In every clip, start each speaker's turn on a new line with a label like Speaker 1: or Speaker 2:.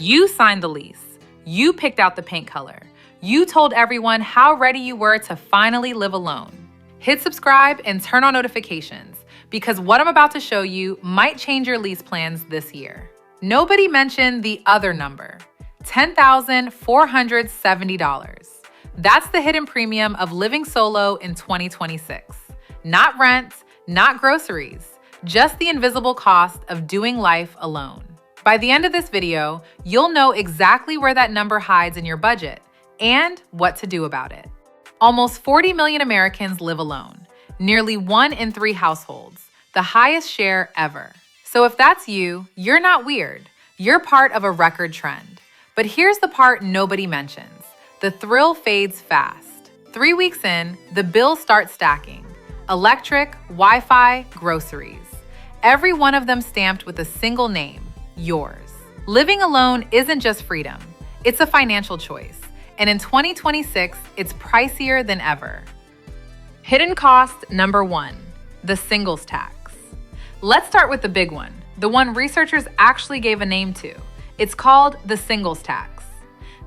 Speaker 1: You signed the lease. You picked out the paint color. You told everyone how ready you were to finally live alone. Hit subscribe and turn on notifications because what I'm about to show you might change your lease plans this year. Nobody mentioned the other number, $10,470. That's the hidden premium of living solo in 2026. Not rent, not groceries, just the invisible cost of doing life alone. By the end of this video, you'll know exactly where that number hides in your budget and what to do about it. Almost 40 million Americans live alone, nearly 1 in 3 households, the highest share ever. So if that's you, you're not weird. You're part of a record trend. But here's the part nobody mentions. The thrill fades fast. 3 weeks in, the bills start stacking. Electric, Wi-Fi, groceries. Every one of them stamped with a single name. Yours. Living alone isn't just freedom, it's a financial choice. And in 2026, it's pricier than ever. Hidden cost number 1, the singles tax. Let's start with the big one, the one researchers actually gave a name to. It's called the singles tax.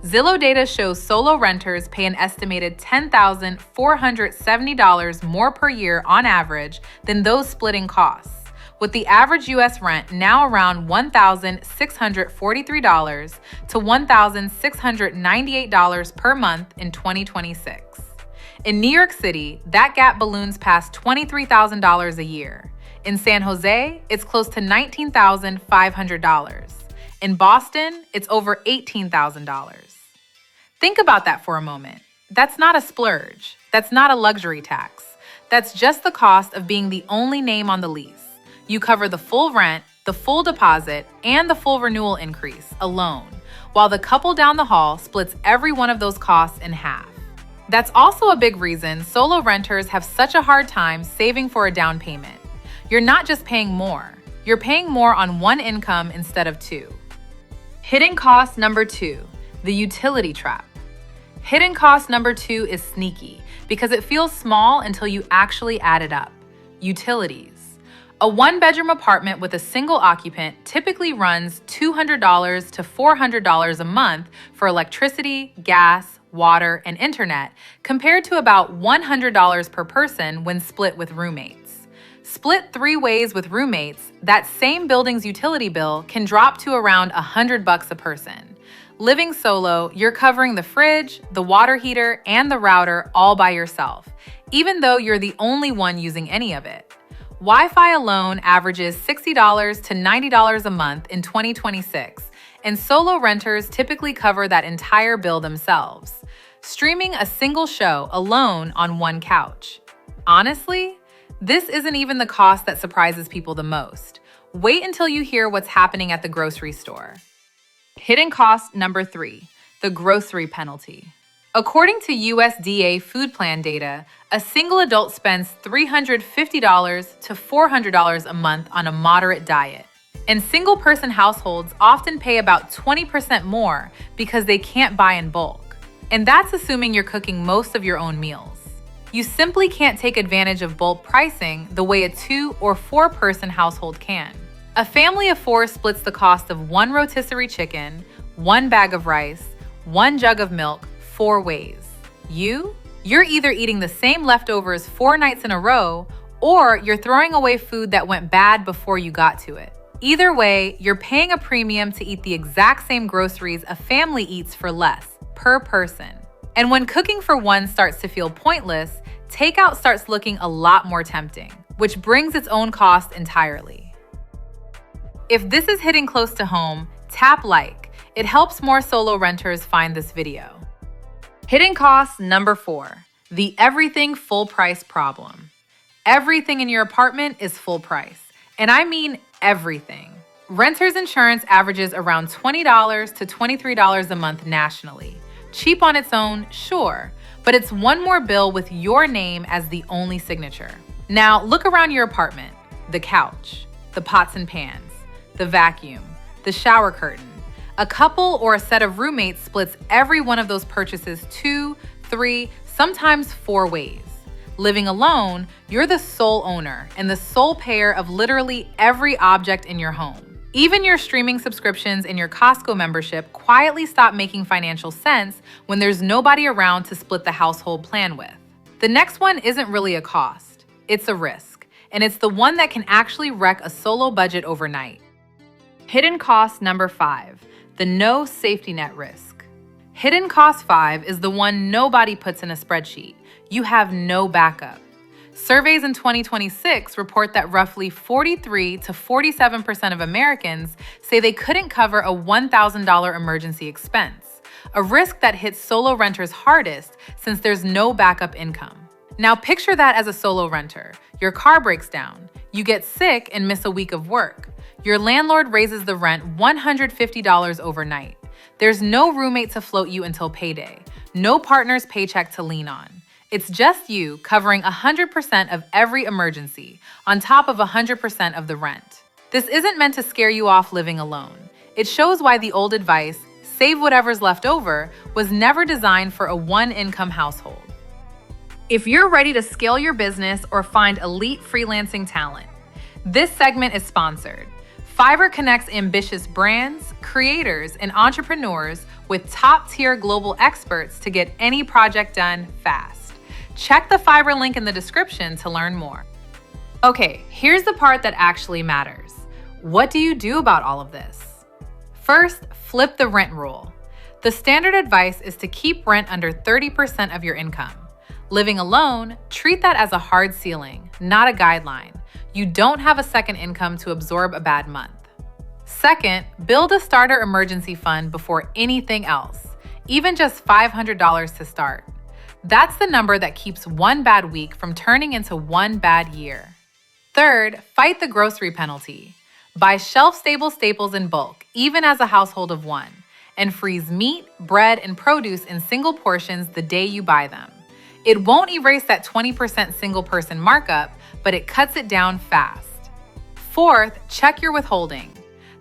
Speaker 1: Zillow data shows solo renters pay an estimated $10,470 more per year on average than those splitting costs, with the average U.S. rent now around $1,643 to $1,698 per month in 2026. In New York City, that gap balloons past $23,000 a year. In San Jose, it's close to $19,500. In Boston, it's over $18,000. Think about that for a moment. That's not a splurge. That's not a luxury tax. That's just the cost of being the only name on the lease. You cover the full rent, the full deposit, and the full renewal increase alone, while the couple down the hall splits every one of those costs in half. That's also a big reason solo renters have such a hard time saving for a down payment. You're not just paying more, you're paying more on one income instead of two. Hidden cost number 2, the utility trap. Hidden cost number 2 is sneaky because it feels small until you actually add it up. Utilities. A 1-bedroom apartment with a single occupant typically runs $200 to $400 a month for electricity, gas, water, and internet, compared to about $100 per person when split with roommates. Split 3 ways with roommates, that same building's utility bill can drop to around $100 a person. Living solo, you're covering the fridge, the water heater, and the router all by yourself, even though you're the only one using any of it. Wi-Fi alone averages $60 to $90 a month in 2026, and solo renters typically cover that entire bill themselves, streaming a single show alone on one couch. Honestly, this isn't even the cost that surprises people the most. Wait until you hear what's happening at the grocery store. Hidden cost number 3, the grocery penalty. According to USDA food plan data, a single adult spends $350 to $400 a month on a moderate diet. And single-person households often pay about 20% more because they can't buy in bulk. And that's assuming you're cooking most of your own meals. You simply can't take advantage of bulk pricing the way a 2- or 4-person household can. A family of 4 splits the cost of 1 rotisserie chicken, 1 bag of rice, 1 jug of milk, 4 ways. You're either eating the same leftovers 4 nights in a row, or you're throwing away food that went bad before you got to it. Either way, you're paying a premium to eat the exact same groceries a family eats for less, per person. And when cooking for one starts to feel pointless, takeout starts looking a lot more tempting, which brings its own cost entirely. If this is hitting close to home, tap like. It helps more solo renters find this video. Hidden cost number 4, the everything full price problem. Everything in your apartment is full price, and I mean everything. Renter's insurance averages around $20 to $23 a month nationally. Cheap on its own, sure, but it's one more bill with your name as the only signature. Now look around your apartment. The couch, the pots and pans, the vacuum, the shower curtain. A couple or a set of roommates splits every one of those purchases 2, 3, sometimes 4 ways. Living alone, you're the sole owner and the sole payer of literally every object in your home. Even your streaming subscriptions and your Costco membership quietly stop making financial sense when there's nobody around to split the household plan with. The next one isn't really a cost, it's a risk, and it's the one that can actually wreck a solo budget overnight. Hidden cost number 5, the no safety net risk. Hidden cost 5 is the one nobody puts in a spreadsheet. You have no backup. Surveys in 2026 report that roughly 43 to 47% of Americans say they couldn't cover a $1,000 emergency expense, a risk that hits solo renters hardest since there's no backup income. Now picture that as a solo renter. Your car breaks down, you get sick and miss a week of work. Your landlord raises the rent $150 overnight. There's no roommate to float you until payday, no partner's paycheck to lean on. It's just you covering 100% of every emergency, on top of 100% of the rent. This isn't meant to scare you off living alone. It shows why the old advice, save whatever's left over, was never designed for a one-income household. If you're ready to scale your business or find elite freelancing talent, this segment is sponsored. Fiverr connects ambitious brands, creators, and entrepreneurs with top-tier global experts to get any project done fast. Check the Fiverr link in the description to learn more. Okay, here's the part that actually matters. What do you do about all of this? First, flip the rent rule. The standard advice is to keep rent under 30% of your income. Living alone, treat that as a hard ceiling, not a guideline. You don't have a second income to absorb a bad month. Second, build a starter emergency fund before anything else, even just $500 to start. That's the number that keeps one bad week from turning into one bad year. Third, fight the grocery penalty. Buy shelf-stable staples in bulk, even as a household of one, and freeze meat, bread, and produce in single portions the day you buy them. It won't erase that 20% single-person markup, but it cuts it down fast. Fourth, check your withholding.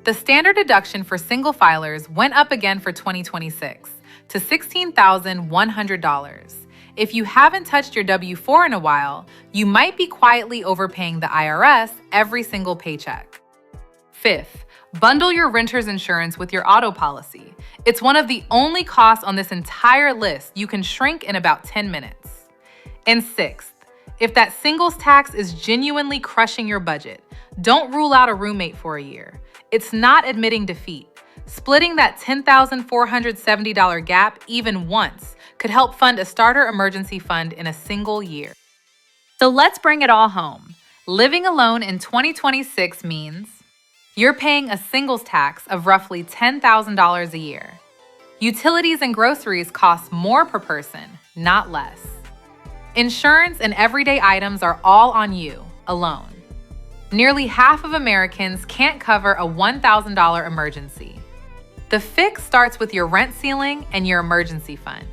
Speaker 1: The standard deduction for single filers went up again for 2026 to $16,100. If you haven't touched your W-4 in a while, you might be quietly overpaying the IRS every single paycheck. Fifth, bundle your renter's insurance with your auto policy. It's one of the only costs on this entire list you can shrink in about 10 minutes. And sixth, if that singles tax is genuinely crushing your budget, don't rule out a roommate for a year. It's not admitting defeat. Splitting that $10,470 gap even once could help fund a starter emergency fund in a single year. So let's bring it all home. Living alone in 2026 means you're paying a singles tax of roughly $10,000 a year. Utilities and groceries cost more per person, not less. Insurance and everyday items are all on you, alone. Nearly half of Americans can't cover a $1,000 emergency. The fix starts with your rent ceiling and your emergency fund.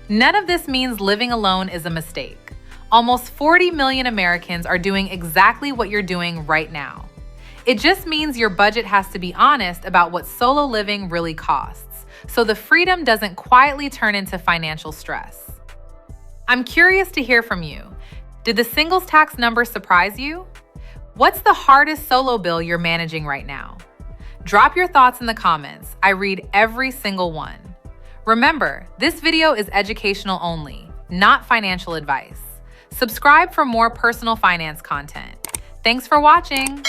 Speaker 1: None of this means living alone is a mistake. Almost 40 million Americans are doing exactly what you're doing right now. It just means your budget has to be honest about what solo living really costs, so the freedom doesn't quietly turn into financial stress. I'm curious to hear from you. Did the singles tax number surprise you? What's the hardest solo bill you're managing right now? Drop your thoughts in the comments. I read every single one. Remember, this video is educational only, not financial advice. Subscribe for more personal finance content. Thanks for watching.